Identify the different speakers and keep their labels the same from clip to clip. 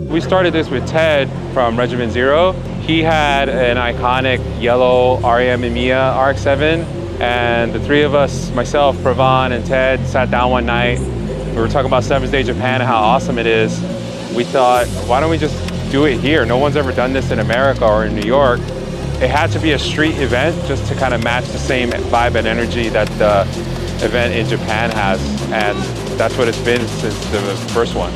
Speaker 1: We started this with Ted from Regiment Zero. He had an iconic yellow REM and Mia RX-7, and the three of us, myself, Pravan, and Ted, sat down one night. We were talking about 7's Day Japan and how awesome it is. We thought, why don't we just do it here? No one's ever done this in America or in New York. It had to be a street event just to kind of match the same vibe and energy that the event in Japan has, and that's what it's been since the first one.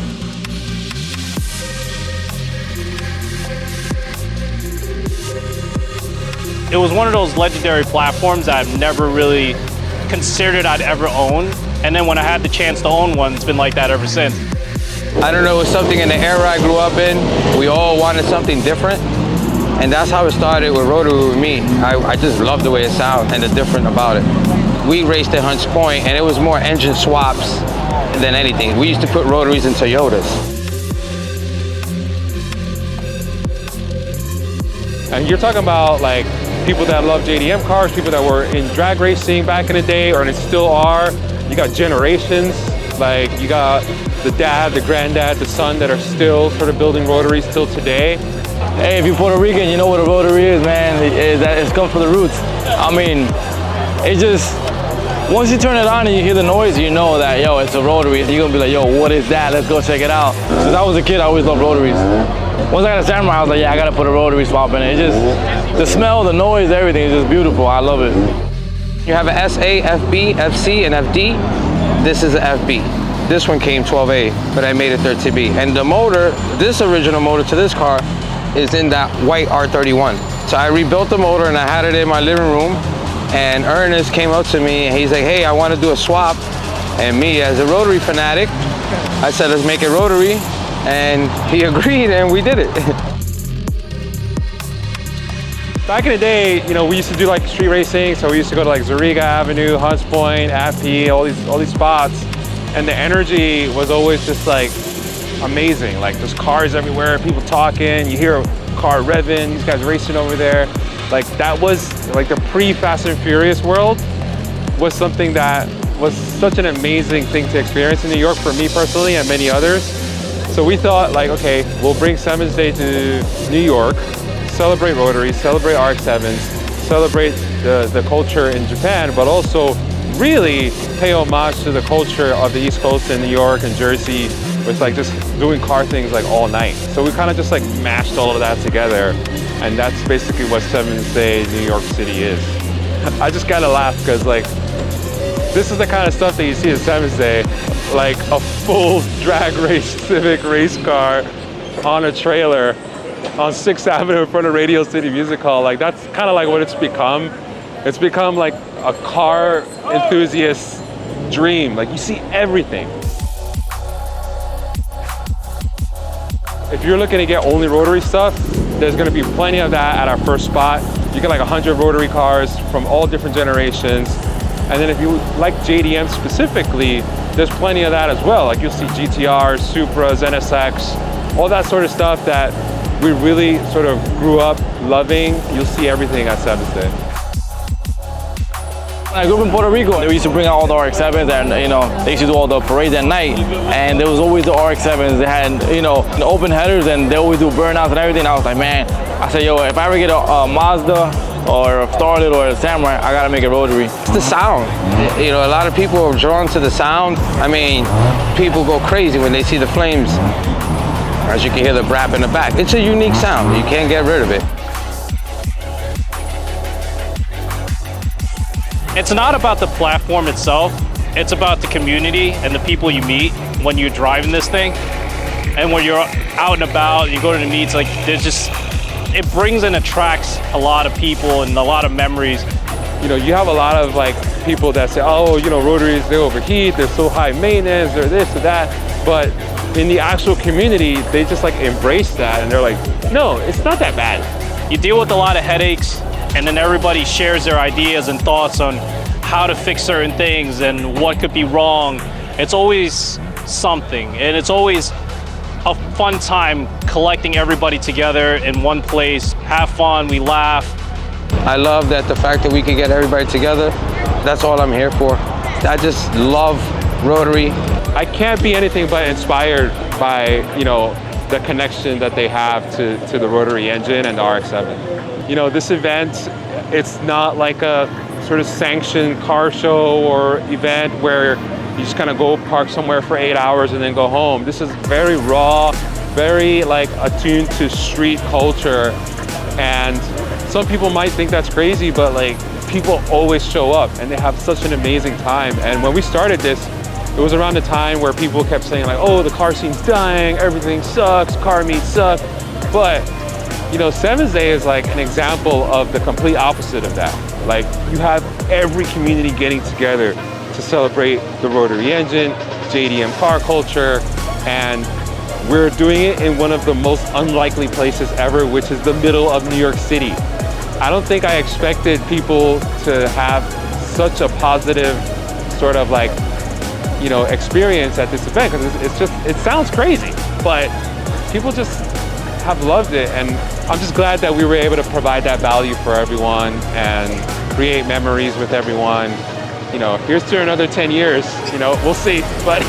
Speaker 2: It was one of those legendary platforms that I've never really considered I'd ever own. And then when I had the chance to own one, it's been like that ever since.
Speaker 3: I don't know, it was something in the era I grew up in. We all wanted something different. And that's how it started with Rotary with me. I just loved the way it sounds and the different about it. We raced at Hunts Point and it was more engine swaps than anything. We used to put Rotaries in Toyotas.
Speaker 1: And you're talking about like people that love JDM cars, people that were in drag racing back in the day, or and still are. You got generations, like you got the dad, the granddad, the son that are still sort of building rotaries till today.
Speaker 4: Hey, if you're Puerto Rican, you know what a rotary is, man. It comes from the roots. I mean, it just, once you turn it on and you hear the noise, you know that, yo, it's a rotary. You're gonna be like, yo, what is that? Let's go check it out. Since I was a kid, I always loved rotaries. Once I got a Samurai, I was like, yeah, I gotta put a rotary swap in it. It just, the smell, the noise, everything is just beautiful. I love it.
Speaker 3: You have an SA, FB, FC, and FD. This is an FB. This one came 12A, but I made it 13B. And the motor, this original motor to this car, is in that white R31. So I rebuilt the motor and I had it in my living room. And Ernest came up to me and he's like, hey, I want to do a swap. And me, as a rotary fanatic, I said, let's make it rotary. And he agreed and we did it.
Speaker 1: Back in the day, you know, we used to do like street racing, so we used to go to like Zuriga Avenue, Hunts Point, Appy, all these spots, and the energy was always just like amazing. Like there's cars everywhere, people talking, you hear a car revving, these guys racing over there. Like that was like the pre-Fast and Furious world was something that was such an amazing thing to experience in New York for me personally and many others. So we thought like, okay, we'll bring 7's Day to New York, celebrate Rotary, celebrate RX-7s, celebrate the culture in Japan, but also really pay homage to the culture of the East Coast in New York and Jersey with like just doing car things like all night. So we kind of just like mashed all of that together, and that's basically what 7's Day New York City is. I just gotta laugh because like this is the kind of stuff that you see at 7's Day, like a full drag race civic race car on a trailer on 6th Avenue in front of Radio City Music Hall. Like that's kind of like what it's become. It's become like a car enthusiast's dream. Like you see everything. If you're looking to get only rotary stuff, there's gonna be plenty of that at our first spot. You get like 100 rotary cars from all different generations. And then if you like JDM specifically, there's plenty of that as well. Like you'll see GTRs, Supras, NSX, all that sort of stuff that we really sort of grew up loving. You'll see everything at 7's Day.
Speaker 4: When I grew up in Puerto Rico, they used to bring out all the RX-7s and, you know, they used to do all the parades at night. And there was always the RX-7s. They had, you know, the open headers and they always do burnouts and everything. I was like, man, I said, yo, if I ever get a Mazda or a Starlet or a Samurai, I gotta make it rotary.
Speaker 3: It's the sound. You know, a lot of people are drawn to the sound. I mean, people go crazy when they see the flames. As you can hear the brap in the back. It's a unique sound. You can't get rid of it.
Speaker 2: It's not about the platform itself. It's about the community and the people you meet when you're driving this thing. And when you're out and about, you go to the meets, like there's just, it brings and attracts a lot of people and a lot of memories.
Speaker 1: You know, you have a lot of like people that say, oh, you know, rotaries, they overheat, they're so high maintenance, they're this or that. But in the actual community, they just like embrace that and they're like, no, it's not that bad.
Speaker 2: You deal with a lot of headaches and then everybody shares their ideas and thoughts on how to fix certain things and what could be wrong. It's always something, and it's always a fun time collecting everybody together in one place, have fun, we laugh.
Speaker 3: I love that the fact that we can get everybody together. That's all I'm here for. I just love Rotary.
Speaker 1: I can't be anything but inspired by, you know, the connection that they have to the Rotary engine and the RX-7. You know, this event, it's not like a sort of sanctioned car show or event where you just kind of go park somewhere for 8 hours and then go home. This is very raw, very like attuned to street culture. And some people might think that's crazy, but like people always show up and they have such an amazing time. And when we started this, it was around the time where people kept saying like, oh, the car scene's dying, everything sucks, car meets suck. But, you know, 7's Day is like an example of the complete opposite of that. Like, you have every community getting together to celebrate the Rotary engine, JDM car culture, and we're doing it in one of the most unlikely places ever, which is the middle of New York City. I don't think I expected people to have such a positive sort of like, you know, experience at this event, because it's just, it sounds crazy, but people just have loved it, and I'm just glad that we were able to provide that value for everyone and create memories with everyone. You know, here's to another 10 years, you know, we'll see, but